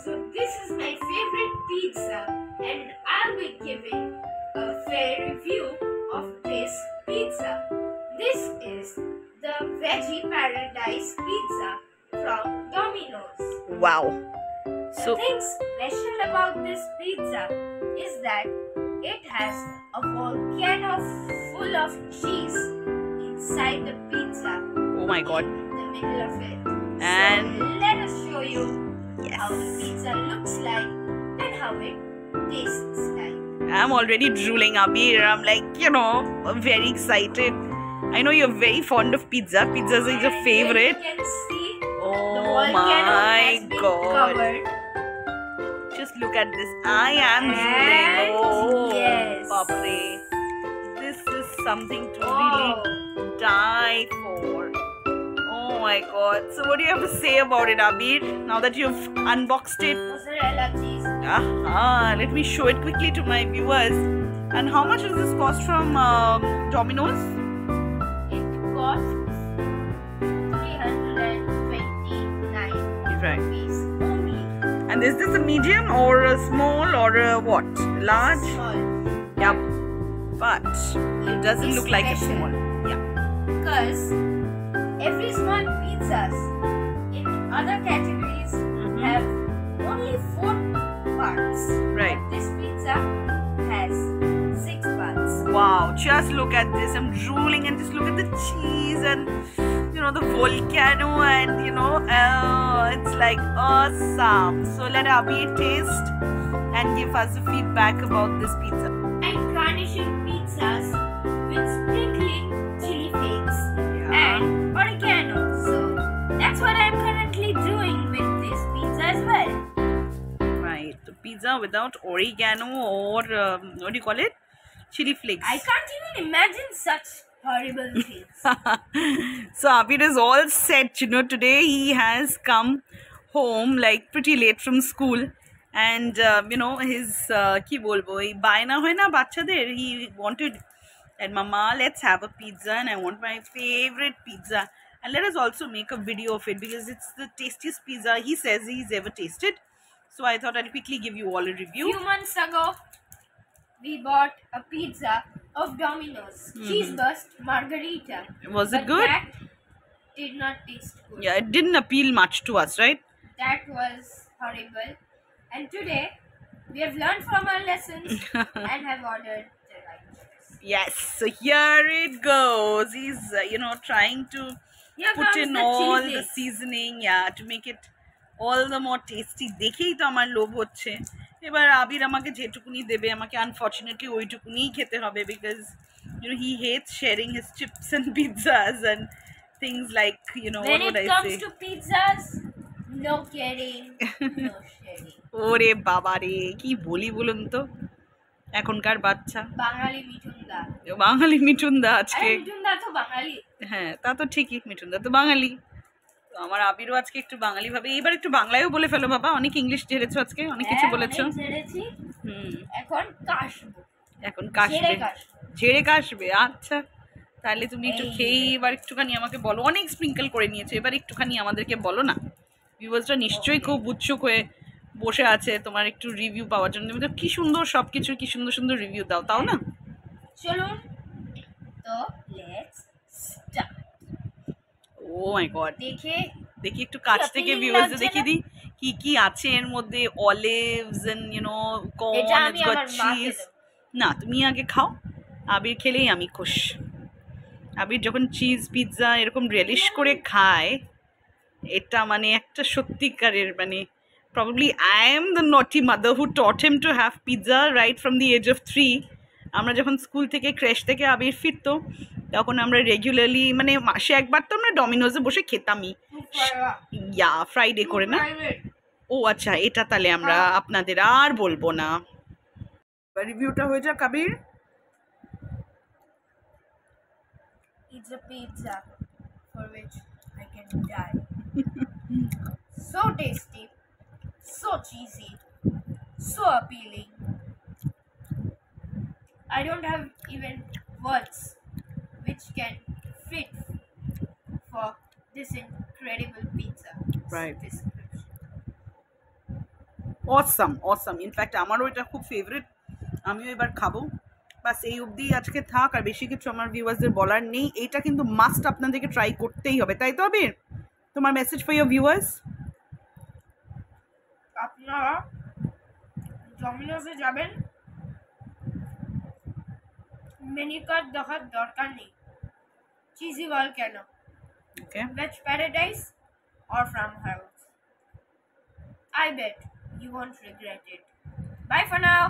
So this is my favorite pizza and I'll be giving a fair review of this pizza. This is the Veggie Paradise Pizza from Domino's. Wow. The thing special about this pizza is that it has a volcano full of cheese inside the pizza. Oh my god. In the middle of it. And so let us show you yes, how the pizza looks like and how it tastes like. I'm already drooling, Abir. I'm like, very excited. I know you're very fond of pizza. Pizza is your favorite. You can see Oh the volcano my has been god. covered. Just look at this. I am drooling. Oh, yes. Papre. This is something to Oh. really die for. Oh my god. So what do you have to say about it, Abir? Now that you've unboxed it. Mozzarella cheese. Let me show it quickly to my viewers. And how much does this cost from Domino's? It costs 329 Right. rupees only. And is this a medium or a small or a what? Large? Small. Yeah. But it doesn't look like a small. Yeah. Because every small pizzas in other categories have only 4 parts. Right. But this pizza has 6 parts. Wow. Just look at this. I'm drooling and just look at the cheese and the volcano and it's like awesome. So let Abhi taste and give us a feedback about this pizza. I'm garnishing pizzas with sprinkling chili flakes and oregano. So that's what I'm currently doing with this pizza as well. Right, the pizza without oregano or what do you call it? Chili flakes. I can't even imagine such horrible things. So Abir is all set. Today he has come home like pretty late from school. And his ki bolbo ei bayna hoy na bachchader, he wanted that mama, let's have a pizza and I want my favorite pizza and let us also make a video of it because it's the tastiest pizza he says he's ever tasted. So I thought I'd quickly give you all a review. Few months ago we bought a pizza of Domino's, cheese burst margarita. Was it good? That did not taste good. Yeah, it didn't appeal much to us, right? That was horrible. And today, we have learned from our lessons and have ordered the right choice. Yes, so here it goes. He's, trying to put in all the seasoning, to make it all the more tasty. দেখেই তো আমার লোভ হচ্ছে এবার আবির আমাকে যেটুকুনি দেবে আমাকে আনফরচুনেটলি ওইটুকুনিই খেতে হবে because he hates sharing his chips and pizzas and things like when it comes to pizzas, no caring, no sharing. ওরে বাবা রে কি বলি বলুন তো এখনকার বাচ্চা বাঙালি মিঠুনদা আজকে মিঠুনদা তো বাঙালি হ্যাঁ তা তো ঠিকই মিঠুনদা তো বাঙালি তো আমার আবিরও আজকে একটু বাঙালি ভাবে এবার একটু বাংলায়ও বলে ফেলো বাবা অনেক ইংলিশ ঝেড়েছো আজকে অনেক কিছু বলেছো এখন কাশবে ঝেড়ে কাশবে আচ্ছা তাহলে তুমি একটু খেয়ে এবার একটুখানি আমাকে বলো অনেক স্প্রিঙ্কল করে নিয়েছো এবার একটুখানি আমাদেরকে বলো না ভিউয়ার্সরা নিশ্চয়ই খুব উৎসুক হয়ে বসে আছে তোমার একটু রিভিউ পাওয়ার জন্য তুমি তো কি সুন্দর সবকিছু কি সুন্দর সুন্দর রিভিউ দাও তাও না চলুন তো let's start oh my god দেখি একটু কাছ থেকে ভিউয়ার্সদের দেখিয়ে দিই কি কি আছে এর মধ্যে olives and corn it's got cheese না তুমি আগে খাও আবির খেলেই আমি খুশ আবির যখন চিজ পিৎজা এরকম রিলিশ করে খায় এটা মানে একটা সত্যিকারের মানে probably I am the naughty mother who taught him to have pizza right from the age of 3 আমরা যখন স্কুল থেকে ক্র্যাশ থেকে আবির ফিরতো তখন আমরা রেগুলারলি মানে মাসে একবার তো আমরা ডমিনোজে বসে খেতামই ফ্রাইডে করে না ও আচ্ছা এটা তাহলে আমরা আপনাদের আর বলবো না রিভিউটা হয়ে যাক আবির It's a pizza for which I can die. So tasty, so cheesy, so appealing. I don't have even words which can fit for this incredible pizza. Right. Description. Awesome awesome, in fact আমারও এটা খুব favourite, আমিও এবার খাবো। বাস এই অবধি আজকে থাক, আর বেশি কিছু আমার ভিউয়ার্সদের বলার নেই। এইটা কিন্তু মাস্ট আপনাদেরকে ট্রাই করতেই হবে, তাই তো আবির? তোমার মেসেজ ফর ইয়োর ভিউয়ার্স? আপনারা ডমিনোসে যাবেন, মেনু কার্ড দেখার দরকার নেই, চিজি ওয়াল কেন, okay, veg paradise or from house. I bet you won't regret it. Bye for now.